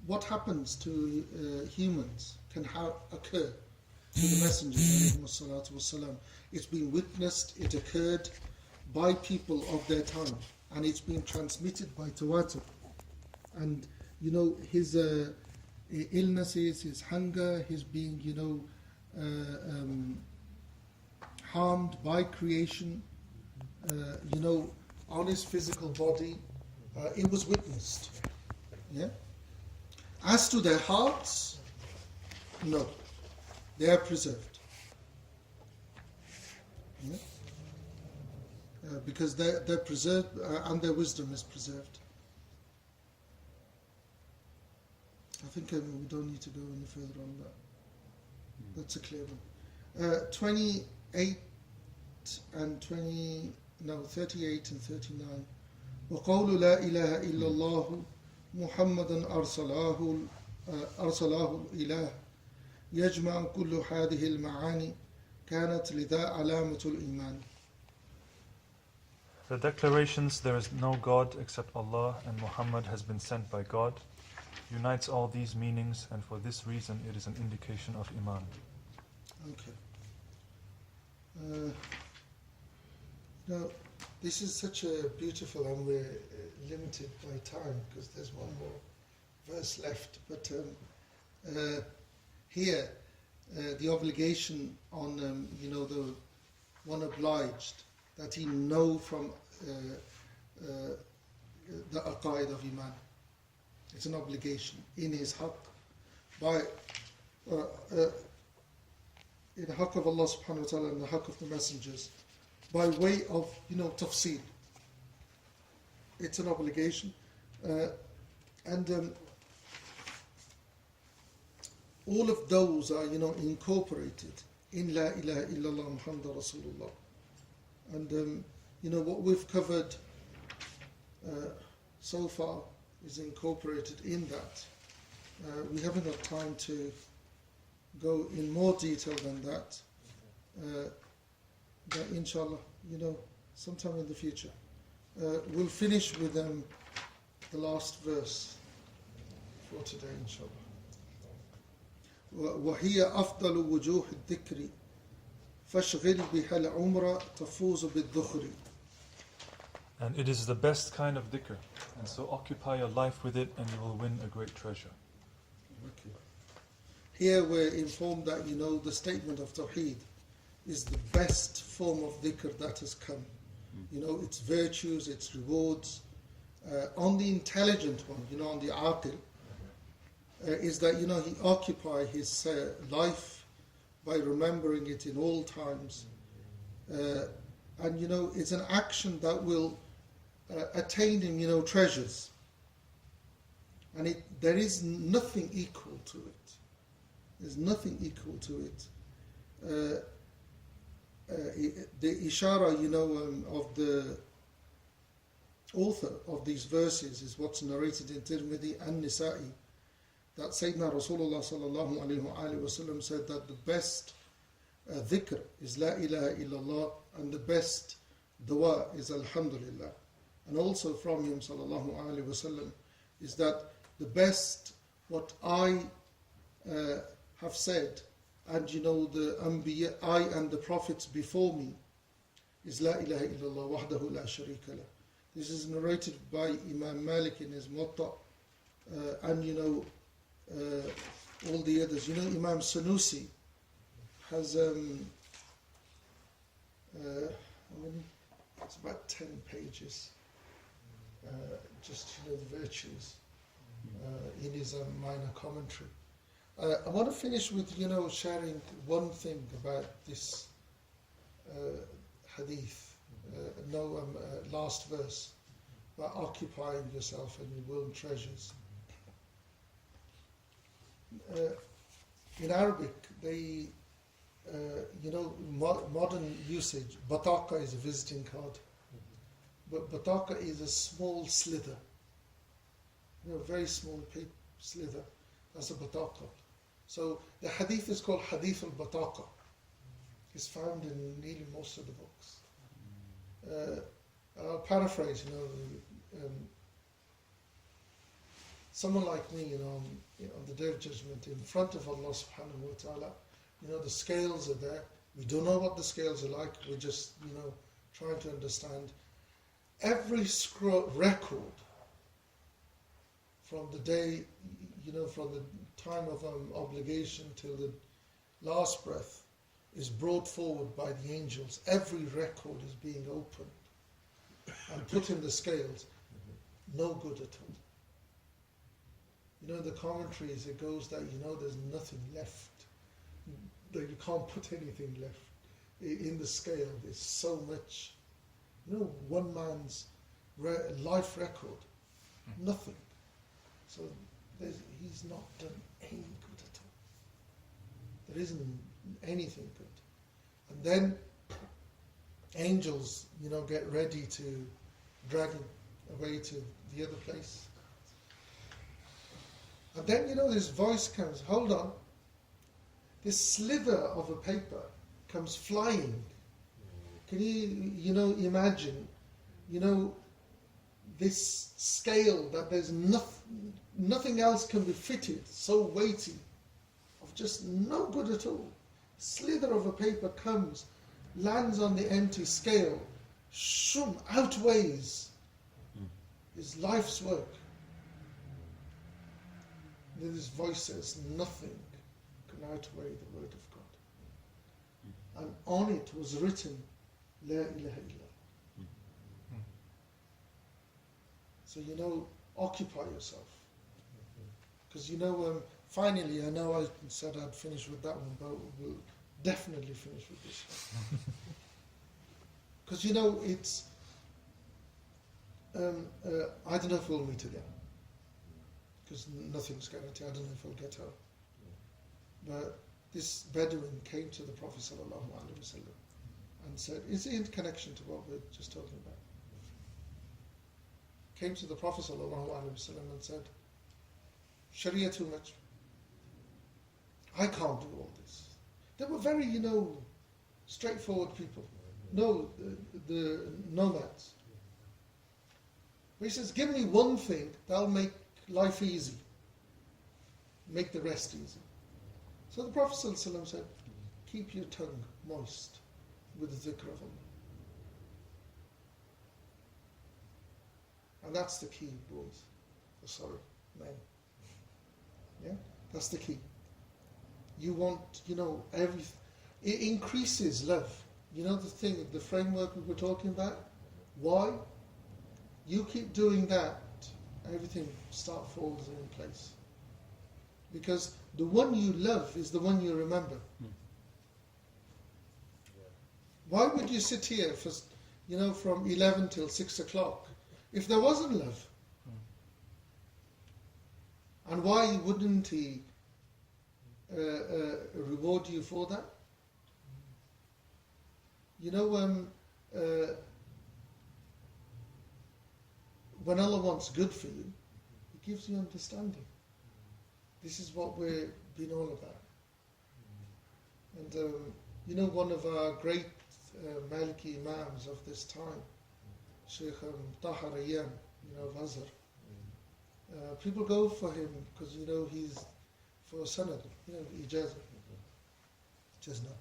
what happens to humans can occur to the messengers, ﷺ. It's been witnessed, it occurred by people of their time, and it's been transmitted by tawatur. And, his illnesses, his hunger, his being, harmed by creation, on his physical body, it was witnessed. Yeah. As to their hearts, no, they are preserved. Yeah? Because they're preserved, and their wisdom is preserved. I think we don't need to go any further on that. That's a clear one. 38 and 38 and 39. وقول لا إله إلا الله محمد أرسله الإله يجمع كل هذه المعاني كانت لذا علامة الإيمان. The declarations, there is no God except Allah and Muhammad has been sent by God, unites all these meanings, and for this reason it is an indication of Iman. Okay. This is such a beautiful, and we're limited by time because there's one more verse left. But here, the obligation on the one obliged that he know from the Aqeeda of Iman. It's an obligation in his haqq, by in the haqq of Allah subhanahu wa ta'ala and the haqq of the messengers, by way of tafsir. It's an obligation, and all of those are incorporated in La ilaha illallah Muhammad Rasulullah. And what we've covered so far is incorporated in that. We haven't got time to go in more detail than that. But inshallah, sometime in the future. We'll finish with the last verse for today, inshallah. وهي أفضل وجوه الذكر فاشغل بها العمر تفوز بالذخر. And it is the best kind of dhikr, and so occupy your life with it and you will win a great treasure. Okay. Here we're informed that, the statement of Tawheed is the best form of dhikr that has come. Its virtues, its rewards. On the intelligent one, on the aqil, is that, he occupy his life by remembering it in all times. And, it's an action that will attain him, treasures. And there is nothing equal to it. There's nothing equal to it. The ishara, of the author of these verses is what's narrated in Tirmidhi and Nisa'i, that Sayyidina Rasulullah sallallahu alayhi wa sallam said that the best dhikr is La ilaha illallah, and the best dua is Alhamdulillah. And also from him sallallahu alayhi wa sallam is that the best, what I have said, and the Anbiya, I and the prophets before me, is La ilaha illallah wahdahu la sharika lah. This is narrated by Imam Malik in his Muwatta, and all the others. Imam Sanusi has it's about 10 pages, just the virtues in his minor commentary. I want to finish with sharing one thing about this hadith, last verse, about occupying yourself and you will treasures. In Arabic, they, modern usage, bataqa is a visiting card, but bataqa is a small slither, a very small slither. That's a bataqa. So the hadith is called Hadith al-Bataqa. It's found in nearly most of the books. I'll paraphrase, someone like me, on the Day of Judgment, in front of Allah subhanahu wa ta'ala, the scales are there. We don't know what the scales are like. We're just, trying to understand. Every record from the day, from the time of obligation till the last breath is brought forward by the angels. Every record is being opened and put in the scales. No good at all. In the commentaries it goes that, there's nothing left. That you can't put anything left in the scale. There's so much. One man's life record, nothing. So he's not done any good at all. There isn't anything good. And then angels, get ready to drag him away to the other place. And then, this voice comes, hold on. This slither of a paper comes flying. Can you, imagine, this scale that there's nothing else can be fitted, so weighty, of just no good at all. Slither of a paper comes, lands on the empty scale, outweighs his life's work. And this voice says, nothing can outweigh the word of God. And on it was written, La ilaha illallah. So, occupy yourself. Because, finally, I know I said I'd finish with that one, but we'll definitely finish with this one. Because, it's, I don't know if we'll meet again. Because nothing's guaranteed. I don't know if I'll get out. But this Bedouin came to the Prophet ﷺ and said, it's in connection to what we're just talking about. Came to the Prophet ﷺ and said, Sharia too much. I can't do all this. They were very, straightforward people. No, the nomads. He says, give me one thing that'll make life easy, make the rest easy. So the Prophet ﷺ said, keep your tongue moist with the dhikr of Allah. And that's the key, boys. Sorry, men. Yeah? That's the key. You want, everything. It increases love. You know the thing, the framework we were talking about? Why? You keep doing that, everything falls in place. Because the one you love is the one you remember. Why would you sit here for, from 11 till 6 o'clock if there wasn't love? And why wouldn't he reward you for that? When Allah wants good for you, He gives you understanding. This is what we've been all about. And one of our great Maliki Imams of this time, Sheikh Tahar Ayyam, of Azhar. People go for him because he's for sanad, ijazah. Just no.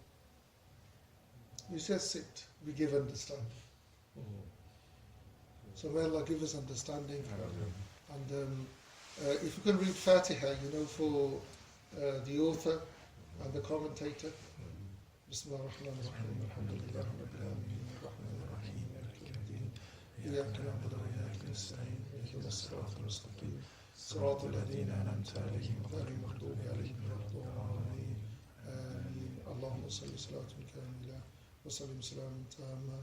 He says sit, we give understanding. So may Allah give us understanding. And if you can read Fatiha, for the author and the commentator. Bismillah ar-Rahman ar-Rahim. Alhamdulillah Rabbil Alameen. Ar-Rahman ar-Rahim. Maliki Yawmiddin. Iyyaka na'budu wa iyyaka nasta'in. Ihdinas siratal mustaqim. Siratal ladhina an'amta alayhim ghayril maghdubi alayhim waladdallin. Ameen. Allahumma salli salatan kamila wa sallim salaman tamma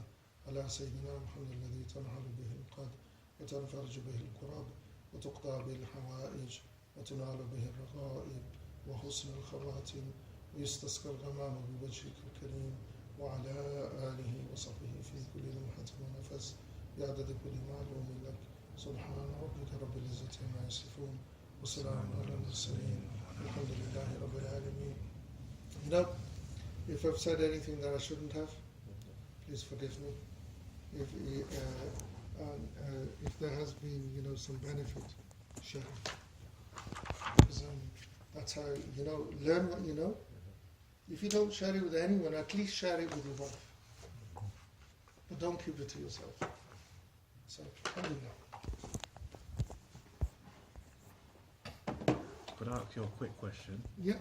ala sayyidina Muhammad alladhi tanhalu bihi al-qad wa tanfarju bihi al-kurab wa tuqda bihi al-hawa'ij wa tunalu bihi al-raghaib wa husn al-khawatim. ويستسقى الغمام بوجهك الكريم وعلى آله وصحبه في كل لمحة ونفس بعدد كل معلوم لك سبحان ربك رب العزة عما يصفون وسلام على المرسلين والحمد لله رب العالمين. If I've said anything that I shouldn't have, please forgive me. If there has been some benefit, share it. Because that's how learn what you know. If you don't share it with anyone, at least share it with your wife. But don't keep it to yourself. So, alhamdulillah. Could I ask you a quick question? Yeah.